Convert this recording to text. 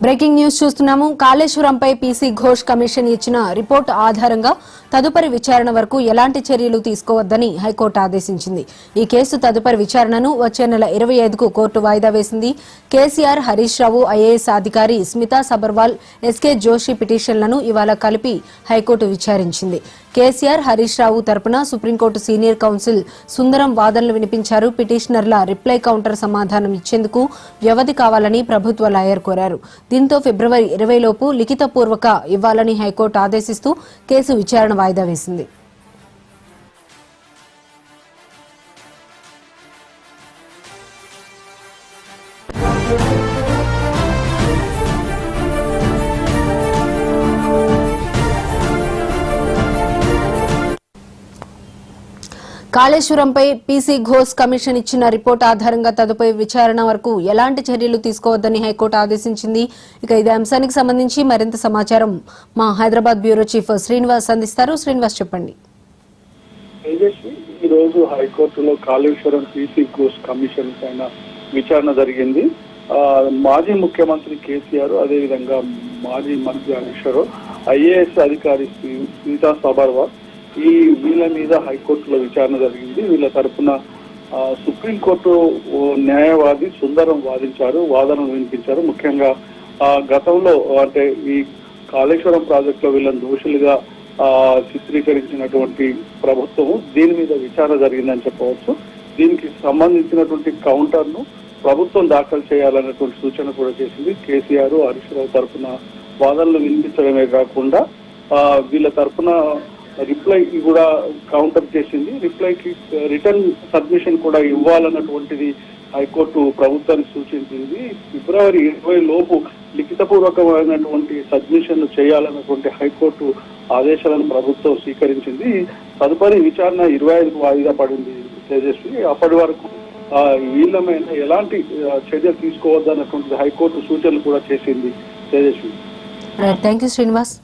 Breaking news చూస్తున్నాము. కాళేశ్వరంపై PC Ghosh commission ఇచ్చిన report ఆధారంగా తదుపరి విచారణ వరకు ఎలాంటి చర్యలు తీసుకోవద్దని హైకోర్టు ఆదేశించింది. ఈ కేసు తదుపరి విచారణను వచ్చే నెల 25కు కోర్టు వాయిదా వేసింది. కేసీఆర్, హరీష్ రావు, ఐఏఎస్ అధికారి స్మితా సబర్వాల్, ఎస్కే జోషి పిటిషన్లను ఇవాళ కలిపి హైకోర్టు విచారించింది. కేసీఆర్, హరీష్ రావు తరపున సుప్రీంకోర్టు సీనియర్ కౌన్సిల్ సుందరం వాదనలు వినిపించారు. పిటిషనర్ల రిప్లై కౌంటర్ సమాధానం ఇచ్చేందుకు వ్యవధి కావాలని ప్రభుత్వ లాయర్ కోరారు. దీంతో ఫిబ్రవరి 20 లోపు లిఖితపూర్వక ఇవ్వాలని హైకోర్టు ఆదేశిస్తూ కేసు విచారణ వాయిదా వేసింది. కాళేశ్వరంపై పీసీ ఘోష్ కమిషన్ ఇచ్చిన రిపోర్ట్ ఆధారంగా తదుపరి విచారణ వరకు ఎలాంటి చర్యలు తీసుకోవద్దని హైకోర్టు ఆదేశించింది. ఇక ఇదే అంశానికి సంబంధించి మరింత సమాచారం మా హైదరాబాద్ బ్యూరో చీఫ్ శ్రీనివాస్ అందిస్తారు. శ్రీనివాస్, చెప్పండి. ఈ రోజు హైకోర్టులో కాళేశ్వరం పీసీ ఘోష్ కమిషన్ పైన విచారణ జరిగింది. మాజీ ముఖ్యమంత్రి కేసీఆర్, అదేవిధంగా మాజీ మంత్రి హరీష్ రావు, ఐఏఎస్ అధికారి స్మితా సబర్వాల్ వీళ్ళ మీద హైకోర్టులో విచారణ జరిగింది. వీళ్ళ తరఫున సుప్రీంకోర్టు న్యాయవాది సుందరం వాదనలు వినిపించారు. ముఖ్యంగా గతంలో అంటే ఈ కాళేశ్వరం ప్రాజెక్టులో వీళ్ళని దోషులుగా చిత్రీకరించినటువంటి ప్రభుత్వము దీని మీద విచారణ జరిగిందని చెప్పవచ్చు. దీనికి సంబంధించినటువంటి కౌంటర్ ను ప్రభుత్వం దాఖలు చేయాలన్నటువంటి సూచన కూడా చేసింది. కేసీఆర్, హరీష్ రావు తరఫున వాదనలు వినిపించడమే కాకుండా వీళ్ళ తరఫున రిప్లై కూడా కౌంటర్ చేసింది. రిప్లైకి రిటర్న్ సబ్మిషన్ కూడా ఇవ్వాలన్నటువంటిది హైకోర్టు ప్రభుత్వానికి సూచించింది. ఫిబ్రవరి 20 లోపు లిఖితపూర్వకమైనటువంటి సబ్మిషన్ చేయాలన్నటువంటి హైకోర్టు ఆదేశాలను ప్రభుత్వం స్వీకరించింది. తదుపరి విచారణ 25కు వాయిదా పడింది తేజస్వి. అప్పటి వరకు వీళ్ళమైన ఎలాంటి చర్య తీసుకోవద్దన్నటువంటి హైకోర్టు సూచనలు కూడా చేసింది తేజస్వి. Thank you Srinivas.